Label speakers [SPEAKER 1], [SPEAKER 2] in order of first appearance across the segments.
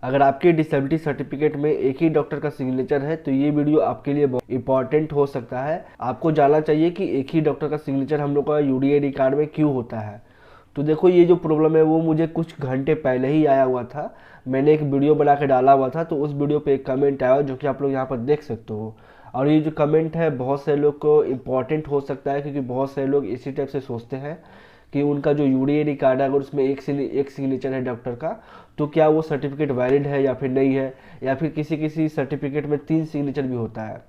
[SPEAKER 1] अगर आपके disability certificate में एक ही डॉक्टर का सिग्नेचर है तो ये वीडियो आपके लिए बहुत इंपॉर्टेंट हो सकता है। आपको जानना चाहिए कि एक ही डॉक्टर का सिग्नेचर हम लोग का यूडीआईडी कार्ड में क्यों होता है। तो देखो, ये जो प्रॉब्लम है वो मुझे कुछ घंटे पहले ही आया हुआ था। मैंने एक वीडियो बना के डाला हुआ था, तो उस वीडियो पे एक कमेंट आया जो कि आप लोग यहाँ पर देख सकते हो। और ये जो कमेंट है बहुत से लोग को इम्पॉर्टेंट हो सकता है, क्योंकि बहुत से लोग इसी टाइप से सोचते हैं कि उनका जो यूडीआईडी कार्ड है अगर उसमें एक सिग्नेचर है डॉक्टर का, तो क्या वो सर्टिफिकेट वैलिड है या फिर नहीं है, या फिर किसी किसी सर्टिफिकेट में 3 सिग्नेचर भी होता है,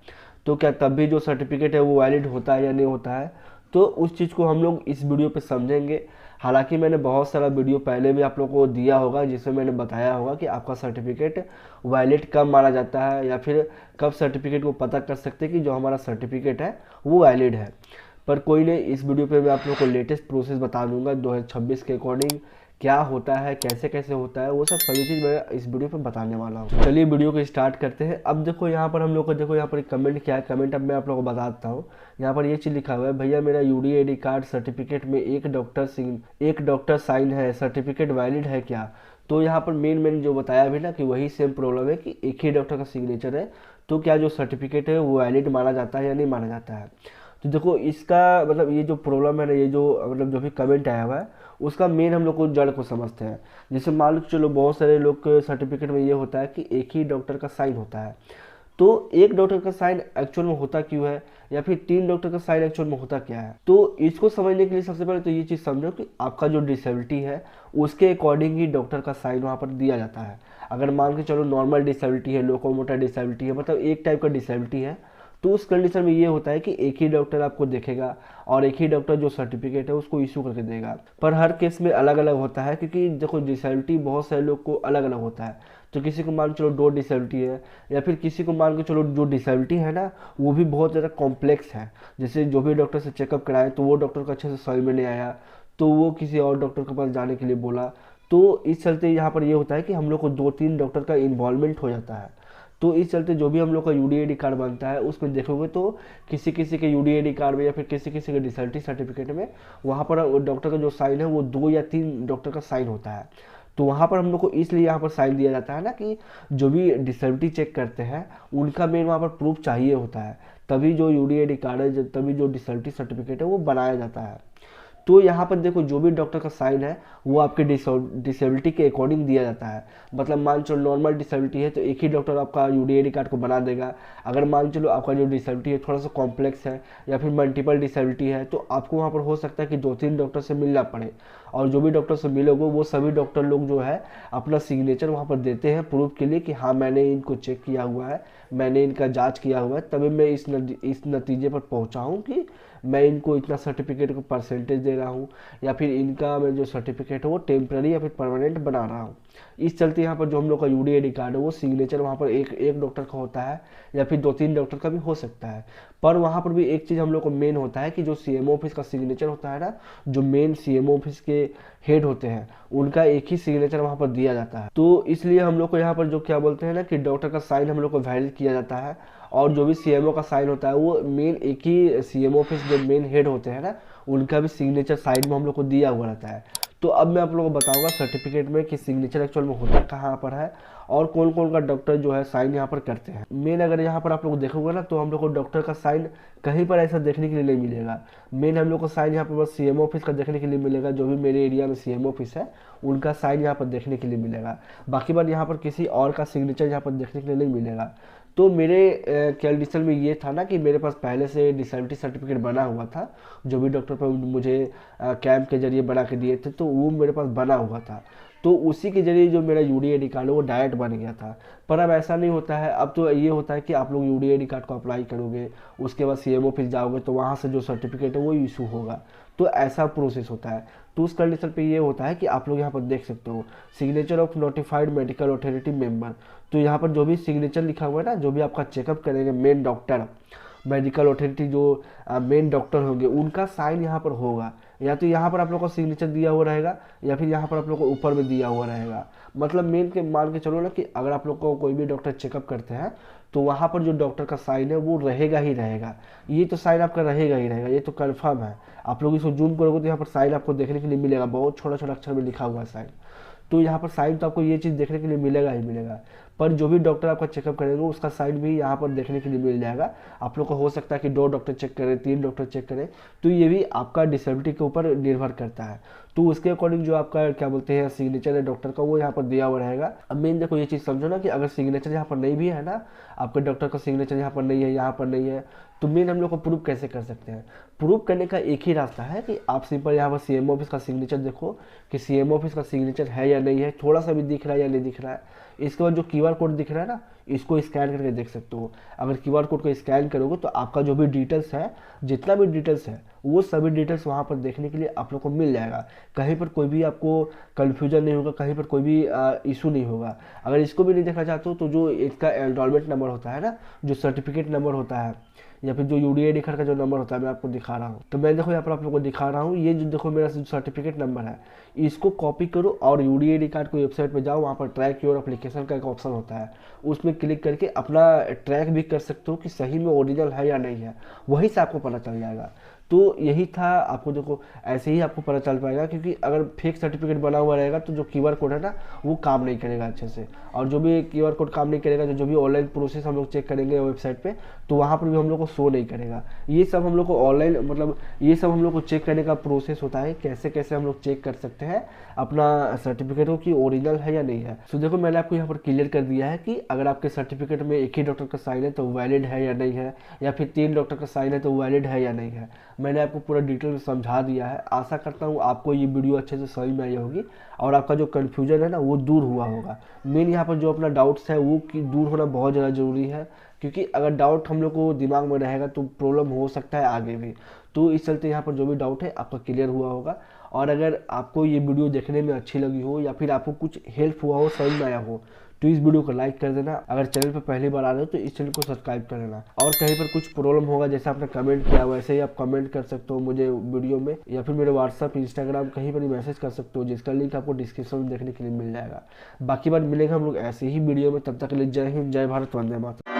[SPEAKER 1] तो क्या तब भी जो सर्टिफिकेट है वो वैलिड होता है या नहीं होता है। तो उस चीज़ को हम लोग इस वीडियो पे समझेंगे। हालांकि मैंने बहुत सारा वीडियो पहले भी आप लोगों को दिया होगा जिसमें मैंने बताया होगा कि आपका सर्टिफिकेट वैलिड कब माना जाता है, या फिर कब सर्टिफिकेट को पता कर सकते हैं कि जो हमारा सर्टिफिकेट है वो वैलिड है। पर कोई नहीं, इस वीडियो पे मैं आप लोगों को लेटेस्ट प्रोसेस बता दूंगा 2026 के अकॉर्डिंग क्या होता है, कैसे कैसे होता है, वो सब सभी चीज़ मैं इस वीडियो पे बताने वाला हूँ। चलिए वीडियो को स्टार्ट करते हैं। अब देखो यहाँ पर हम लोग को, देखो यहाँ पर एक कमेंट क्या है, कमेंट अब मैं आप लोगों को बता देता हूँ। यहाँ पर ये चीज़ लिखा हुआ है, भैया मेरा यूडीआईडी कार्ड सर्टिफिकेट में एक डॉक्टर साइन है, सर्टिफिकेट वैलिड है क्या। तो यहाँ पर मेन जो बताया भी ना कि वही सेम प्रॉब्लम है कि एक ही डॉक्टर का सिग्नेचर है, तो क्या जो सर्टिफिकेट है वो वैलिड माना जाता है या नहीं माना जाता है। तो देखो इसका मतलब ये जो प्रॉब्लम है ना, ये जो मतलब जो भी कमेंट आया हुआ है उसका मेन हम लोग को जड़ को समझते हैं। जैसे मान लो चलो, बहुत सारे लोग के सर्टिफिकेट में ये होता है कि एक ही डॉक्टर का साइन होता है। तो एक डॉक्टर का साइन एक्चुअल में होता क्यों है, या फिर 3 डॉक्टर का साइन एक्चुअल में होता क्या है। तो इसको समझने के लिए सबसे पहले तो ये चीज़ समझो कि आपका जो डिसेबिलिटी है उसके अकॉर्डिंग ही डॉक्टर का साइन वहाँ पर दिया जाता है। अगर मान के चलो नॉर्मल डिसेबिलिटी है, लोकोमोटर डिसेबिलिटी है, मतलब एक टाइप का डिसेबिलिटी है, तो उस कंडीशन में ये होता है कि एक ही डॉक्टर आपको देखेगा और एक ही डॉक्टर जो सर्टिफिकेट है उसको इशू करके देगा। पर हर केस में अलग अलग होता है, क्योंकि देखो डिसेबिलिटी बहुत सारे लोग को अलग अलग होता है। तो किसी को मान के चलो 2 डिसेबिलिटी है, या फिर किसी को मान के चलो जो डिसेबिलिटी है ना वो भी बहुत ज़्यादा कॉम्प्लेक्स है। जैसे जो भी डॉक्टर से चेकअप कराए तो वो डॉक्टर को अच्छे से समझ में नहीं आया, तो वो किसी और डॉक्टर के पास जाने के लिए बोला। तो इस चलते यहाँ पर ये होता है कि हम लोग को 2-3 डॉक्टर का इन्वॉल्वमेंट हो जाता है। तो इस चलते जो भी हम लोग का यूडीआईडी कार्ड बनता है उसमें देखोगे तो किसी किसी के यूडीआईडी कार्ड में या फिर किसी किसी के डिसेबिलिटी सर्टिफिकेट में वहाँ पर डॉक्टर का जो साइन है वो 2 या 3 डॉक्टर का साइन होता है। तो वहाँ पर हम लोग को इसलिए यहाँ पर साइन दिया जाता है ना कि जो भी डिसेबिलिटी चेक करते हैं उनका मेन वहाँ पर प्रूफ चाहिए होता है, तभी जो यूडीआईडी कार्ड है, तभी जो डिसेबिलिटी सर्टिफिकेट है वो बनाया जाता है। तो यहाँ पर देखो जो भी डॉक्टर का साइन है वो आपके डिसेबिलिटी के अकॉर्डिंग दिया जाता है। मतलब मान चलो नॉर्मल डिसेबिलिटी है तो एक ही डॉक्टर आपका यूडीआईडी कार्ड को बना देगा। अगर मान चलो आपका जो डिसेबिलिटी है थोड़ा सा कॉम्प्लेक्स है या फिर मल्टीपल डिसेबिलिटी है, तो आपको वहाँ पर हो सकता है कि 2-3 डॉक्टर से मिलना पड़े, और जो भी डॉक्टर से मिलोगे वो सभी डॉक्टर लोग जो है अपना सिग्नेचर वहाँ पर देते हैं प्रूफ के लिए कि हाँ मैंने इनको चेक किया हुआ है, मैंने इनका जांच किया हुआ है, तभी मैं इस नतीजे पर पहुँचा हूँ कि मैं इनको इतना सर्टिफिकेट को परसेंटेज दे रहा हूँ, या फिर इनका मैं जो सर्टिफिकेट है वो टेम्पररी या फिर परमानेंट बना रहा हूँ। इस चलते यहाँ पर जो हम लोग का यूडीआईडी कार्ड है वो सिग्नेचर वहाँ पर एक डॉक्टर का होता है, या फिर 2-3 डॉक्टर का भी हो सकता है। पर वहाँ पर भी एक चीज़ हम लोग को मेन होता है कि जो सीएमओ ऑफिस का सिग्नेचर होता है ना, जो मेन सीएमओ ऑफिस के हेड होते हैं उनका एक ही सिग्नेचर वहाँ पर दिया जाता है। तो इसलिए हम लोग को यहाँ पर जो क्या बोलते हैं ना कि डॉक्टर का साइन हम लोग को वैलिड किया जाता है, और जो भी सीएमओ का साइन होता है वो मेन एक ही सीएमओ ऑफिस जो मेन हेड होते हैं ना उनका भी सिग्नेचर साइड में हम लोग को दिया हुआ रहता है। तो अब मैं आप लोगों को बताऊंगा सर्टिफिकेट में कि सिग्नेचर एक्चुअल में होता कहाँ पर है और कौन कौन का डॉक्टर जो है साइन यहाँ पर करते हैं। मेन अगर यहाँ पर आप लोग देखोगे ना तो हम लोग को डॉक्टर का साइन कहीं पर ऐसा देखने के लिए नहीं मिलेगा। मेन हम लोग को साइन यहाँ पर बस सीएमओ ऑफिस का देखने के लिए मिलेगा, जो भी मेरे एरिया में सीएमओ ऑफिस है उनका साइन यहाँ पर देखने के लिए मिलेगा। बाकी बार यहाँ पर किसी और का सिग्नेचर यहाँ पर देखने के लिए नहीं मिलेगा। तो मेरे कंडीशन में ये था ना कि मेरे पास पहले से डिसेबिलिटी सर्टिफिकेट बना हुआ था, जो भी डॉक्टर पर मुझे कैंप के जरिए बना के दिए थे तो वो मेरे पास बना हुआ था। तो उसी के जरिए जो मेरा यूडीआईडी कार्ड है वो डायरेक्ट बन गया था। पर अब ऐसा नहीं होता है, अब तो ये होता है कि आप लोग यूडीआईडी कार्ड को अप्लाई करोगे, उसके बाद सीएमओ ऑफिस जाओगे तो वहाँ से जो सर्टिफिकेट है वो इशू होगा। तो ऐसा प्रोसेस होता है। तो उस कंडीशन पे ये होता है कि आप लोग यहाँ पर देख सकते हो signature of notified medical authority member. तो यहाँ पर जो भी सिग्नेचर लिखा हुआ है ना, जो भी आपका चेकअप करेंगे मेन डॉक्टर, मेडिकल अथॉरिटी जो मेन डॉक्टर होंगे उनका साइन यहाँ पर होगा। या तो यहाँ पर आप लोग को सिग्नेचर दिया हुआ रहेगा, या फिर यहाँ पर आप लोग को ऊपर में दिया हुआ रहेगा। मतलब मेन के मान के चलो ना कि अगर आप लोग को कोई भी डॉक्टर चेकअप करते हैं तो वहाँ पर जो डॉक्टर का साइन है वो रहेगा ही रहेगा। ये तो साइन आपका रहेगा ही रहेगा, ये तो कन्फर्म है। आप लोग इसको जूम करोगे तो यहाँ पर साइन आपको देखने के लिए मिलेगा, बहुत छोटा छोटा अक्षर में लिखा हुआ है साइन। तो यहाँ पर साइन तो आपको ये चीज़ देखने के लिए मिलेगा ही मिलेगा। पर जो भी डॉक्टर आपका चेकअप करेंगे उसका साइन भी यहाँ पर देखने के लिए मिल जाएगा। आप लोग को हो सकता है कि 2 डॉक्टर चेक करें, 3 डॉक्टर चेक करें, तो ये भी आपका डिसेबिलिटी के ऊपर निर्भर करता है। तो उसके अकॉर्डिंग जो आपका क्या बोलते हैं सिग्नेचर है डॉक्टर का, वो यहाँ पर दिया हुआ रहेगा। अब मेन देखो ये चीज़ समझो ना कि अगर सिग्नेचर यहाँ पर नहीं भी है ना, आपके डॉक्टर का सिग्नेचर यहाँ पर नहीं है, यहाँ पर नहीं है, तो मेन हम लोग को प्रूव कैसे कर सकते हैं? प्रूव करने का एक ही रास्ता है कि आप सिंपल यहाँ पर सीएमओ ऑफिस का सिग्नेचर देखो कि सीएमओ ऑफिस का सिग्नेचर है या नहीं है, थोड़ा सा भी दिख रहा है या नहीं दिख रहा है। इसके बाद जो क्यूआर कोड दिख रहा है ना, इसको स्कैन करके देख सकते हो। अगर क्यूआर कोड को स्कैन करोगे तो आपका जो भी डिटेल्स है, जितना भी डिटेल्स है, वो सभी डिटेल्स वहाँ पर देखने के लिए आप लोग को मिल जाएगा। कहीं पर कोई भी आपको कन्फ्यूजन नहीं होगा, कहीं पर कोई भी इशू नहीं होगा। अगर इसको भी नहीं देखना चाहते हो तो जो इसका एनरोलमेंट नंबर होता है ना, जो सर्टिफिकेट नंबर होता है, या फिर जो यूडीआईडी कार्ड का जो नंबर होता है, मैं आपको दिखा रहा हूँ। तो मैं देखो यहाँ पर आप लोगों को दिखा रहा हूँ, ये जो देखो मेरा सर्टिफिकेट नंबर है, इसको कॉपी करो और यूडीआईडी कार्ड की वेबसाइट पे जाओ, वहाँ पर ट्रैक योर एप्लीकेशन का एक ऑप्शन होता है, उसमें क्लिक करके अपना ट्रैक भी कर सकते हो कि सही में ओरिजिनल है या नहीं है, वहीं से आपको पता चल जाएगा। तो यही था, आपको देखो ऐसे ही आपको पता चल पाएगा, क्योंकि अगर फेक सर्टिफिकेट बना हुआ रहेगा तो जो क्यूआर कोड है ना वो काम नहीं करेगा अच्छे से, और जो भी क्यूआर कोड काम नहीं करेगा, जो भी ऑनलाइन प्रोसेस हम लोग चेक करेंगे वेबसाइट पे, तो वहाँ पर भी हम लोग को शो नहीं करेगा। ये सब हम लोग को ऑनलाइन मतलब ये सब हम लोग को चेक करने का प्रोसेस होता है, कैसे कैसे हम लोग चेक कर सकते हैं अपना सर्टिफिकेट को कि ओरिजिनल है या नहीं है। तो देखो मैंने आपको यहाँ पर क्लियर कर दिया है कि अगर आपके सर्टिफिकेट में एक ही डॉक्टर का साइन है तो वैलिड है या नहीं है, या फिर 3 डॉक्टर का साइन है तो वैलिड है या नहीं है। मैंने आपको पूरा डिटेल में समझा दिया है। आशा करता हूँ आपको ये वीडियो अच्छे से समझ में आई होगी और आपका जो कन्फ्यूजन है ना वो दूर हुआ होगा। मेन यहाँ पर जो अपना डाउट्स है वो दूर होना बहुत ज़्यादा ज़रूरी है, क्योंकि अगर डाउट हम लोग को दिमाग में रहेगा तो प्रॉब्लम हो सकता है आगे भी। तो इस चलते यहाँ पर जो भी डाउट है आपका क्लियर हुआ होगा। और अगर आपको ये वीडियो देखने में अच्छी लगी हो या फिर आपको कुछ हेल्प हुआ हो, समझ में आया हो, तो इस वीडियो को लाइक कर देना। अगर चैनल पर पहली बार आ रहे हो तो इस चैनल को सब्सक्राइब कर लेना। और कहीं पर कुछ प्रॉब्लम होगा, जैसे आपने कमेंट किया वैसे ही आप कमेंट कर सकते हो मुझे वीडियो में, या फिर मेरे व्हाट्सअप, इंस्टाग्राम कहीं पर भी मैसेज कर सकते हो, जिसका लिंक आपको डिस्क्रिप्शन में देखने के लिए मिल जाएगा। बाकी बात मिलेगा हम लोग ऐसे ही वीडियो में, तब तक के लिए जय हिंद, जय भारत, वंदे मातरम।